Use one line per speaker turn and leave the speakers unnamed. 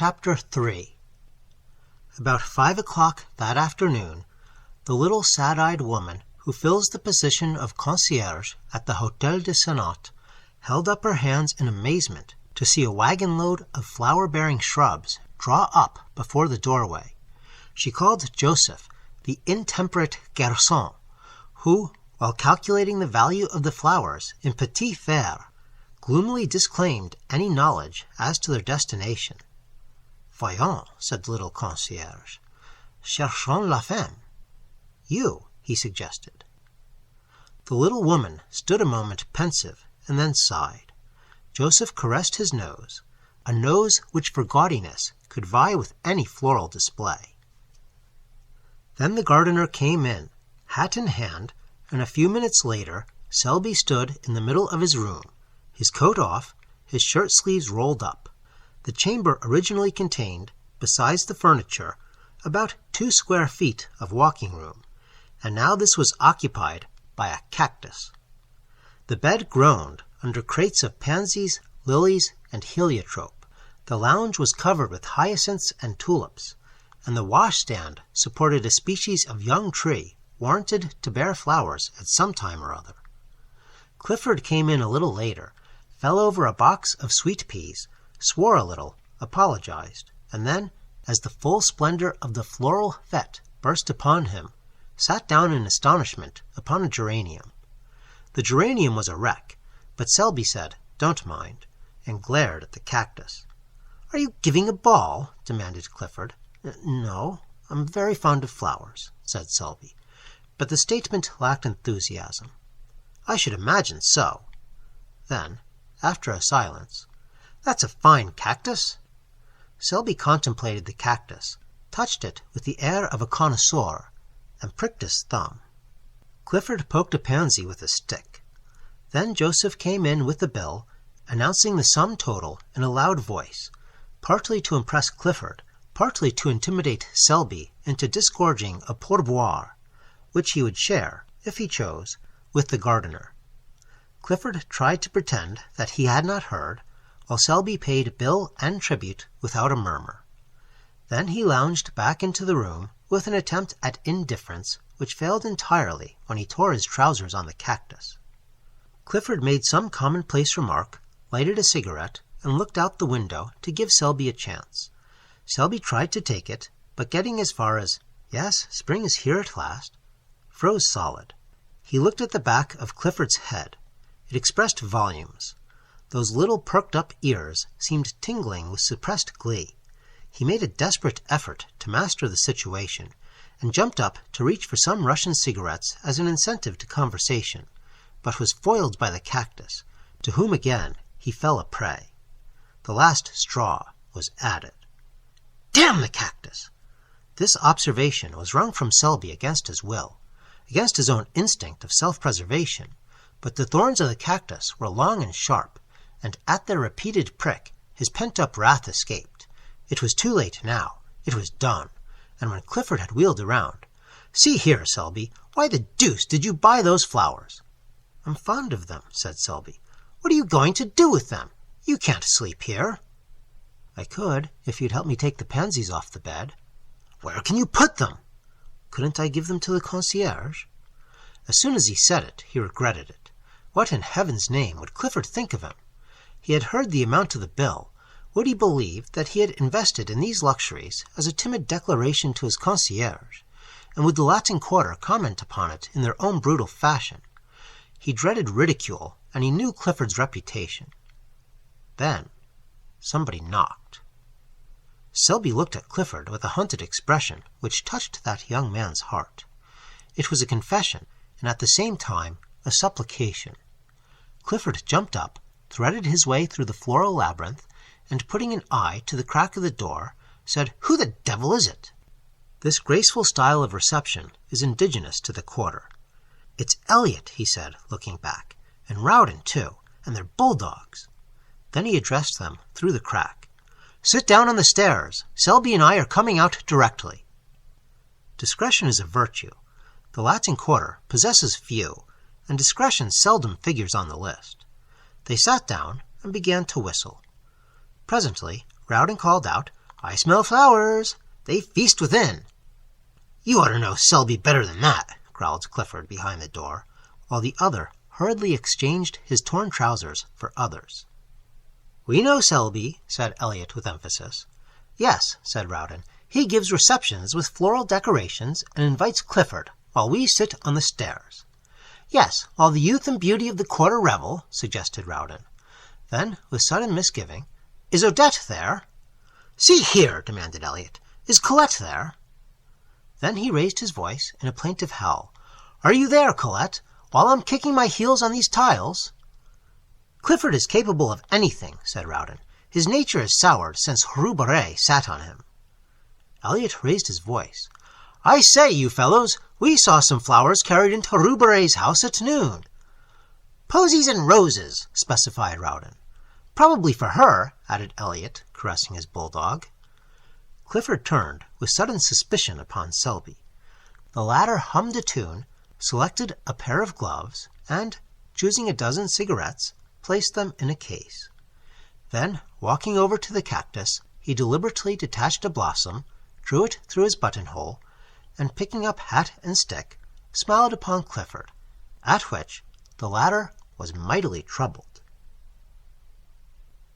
Chapter 3. About 5 o'clock that afternoon, the little sad-eyed woman who fills the position of concierge at the Hôtel de Senat held up her hands in amazement to see a wagon-load of flower-bearing shrubs draw up before the doorway. She called Joseph the intemperate garçon, who, while calculating the value of the flowers in petit verre, gloomily disclaimed any knowledge as to their destination. "Voyons," said the little concierge. "Cherchons la femme." "You," he suggested. The little woman stood a moment pensive and then sighed. Joseph caressed his nose, a nose which for gaudiness could vie with any floral display. Then the gardener came in, hat in hand, and a few minutes later Selby stood in the middle of his room, his coat off, his shirt sleeves rolled up. The chamber originally contained, besides the furniture, about 2 square feet of walking room, and now this was occupied by a cactus. The bed groaned under crates of pansies, lilies, and heliotrope. The lounge was covered with hyacinths and tulips, and the washstand supported a species of young tree warranted to bear flowers at some time or other. Clifford came in a little later, fell over a box of sweet peas, swore a little, apologized, and then, as the full splendor of the floral fete burst upon him, sat down in astonishment upon a geranium. The geranium was a wreck, but Selby said, "Don't mind," and glared at the cactus. "Are you giving a ball?" demanded Clifford. "No, I'm very fond of flowers," said Selby, but the statement lacked enthusiasm. "I should imagine so." Then, after a silence, "That's a fine cactus." Selby contemplated the cactus, touched it with the air of a connoisseur, and pricked his thumb. Clifford poked a pansy with a stick. Then Joseph came in with the bill, announcing the sum total in a loud voice, partly to impress Clifford, partly to intimidate Selby into disgorging a pourboire, which he would share, if he chose, with the gardener. Clifford tried to pretend that he had not heard, while Selby paid bill and tribute without a murmur. Then he lounged back into the room with an attempt at indifference which failed entirely when he tore his trousers on the cactus. Clifford made some commonplace remark, lighted a cigarette, and looked out the window to give Selby a chance. Selby tried to take it, but getting as far as, "Yes, spring is here at last," froze solid. He looked at the back of Clifford's head. It expressed volumes. Those little perked-up ears seemed tingling with suppressed glee. He made a desperate effort to master the situation, and jumped up to reach for some Russian cigarettes as an incentive to conversation, but was foiled by the cactus, to whom again he fell a prey. The last straw was added. "Damn the cactus!" This observation was wrung from Selby against his will, against his own instinct of self-preservation, but the thorns of the cactus were long and sharp, and at their repeated prick his pent-up wrath escaped. It was too late now. It was done. And when Clifford had wheeled around, "See here, Selby, why the deuce did you buy those flowers?" "I'm fond of them," said Selby. "What are you going to do with them? You can't sleep here." "I could, if you'd help me take the pansies off the bed." "Where can you put them?" "Couldn't I give them to the concierge?" As soon as he said it, he regretted it. What in heaven's name would Clifford think of him? He had heard the amount of the bill. Would he believe that he had invested in these luxuries as a timid declaration to his concierge, and would the Latin Quarter comment upon it in their own brutal fashion? He dreaded ridicule, and he knew Clifford's reputation. Then somebody knocked. Selby looked at Clifford with a hunted expression which touched that young man's heart. It was a confession, and at the same time a supplication. Clifford jumped up, threaded his way through the floral labyrinth, and putting an eye to the crack of the door, said, "Who the devil is it?" This graceful style of reception is indigenous to the Quarter. "It's Elliot," he said, looking back, "and Rowden, too, and they're bulldogs." Then he addressed them through the crack. "Sit down on the stairs. Selby and I are coming out directly." Discretion is a virtue. The Latin Quarter possesses few, and discretion seldom figures on the list. They sat down and began to whistle. Presently Rowden called out, "I smell flowers. They feast within." "You ought to know Selby better than that," growled Clifford behind the door, while the other hurriedly exchanged his torn trousers for others. "We know Selby," said Elliot with emphasis. "Yes," said Rowden. "He gives receptions with floral decorations and invites Clifford while we sit on the stairs." "Yes, while the youth and beauty of the quarter revel," suggested Rowden. Then, with sudden misgiving, "Is Odette there?" "See here," demanded Elliot. "Is Colette there?" Then he raised his voice in a plaintive howl. "Are you there, Colette, while I'm kicking my heels on these tiles?" "Clifford is capable of anything," said Rowden. "His nature has soured since Barrée sat on him." Elliot raised his voice. "I say, you fellows, we saw some flowers carried into Barrée's house at noon." "Posies and roses," specified Rowden. "Probably for her," added Elliot, caressing his bulldog. Clifford turned with sudden suspicion upon Selby. The latter hummed a tune, selected a pair of gloves, and, choosing a dozen cigarettes, placed them in a case. Then, walking over to the cactus, he deliberately detached a blossom, drew it through his buttonhole, and picking up hat and stick, smiled upon Clifford, at which the latter was mightily troubled.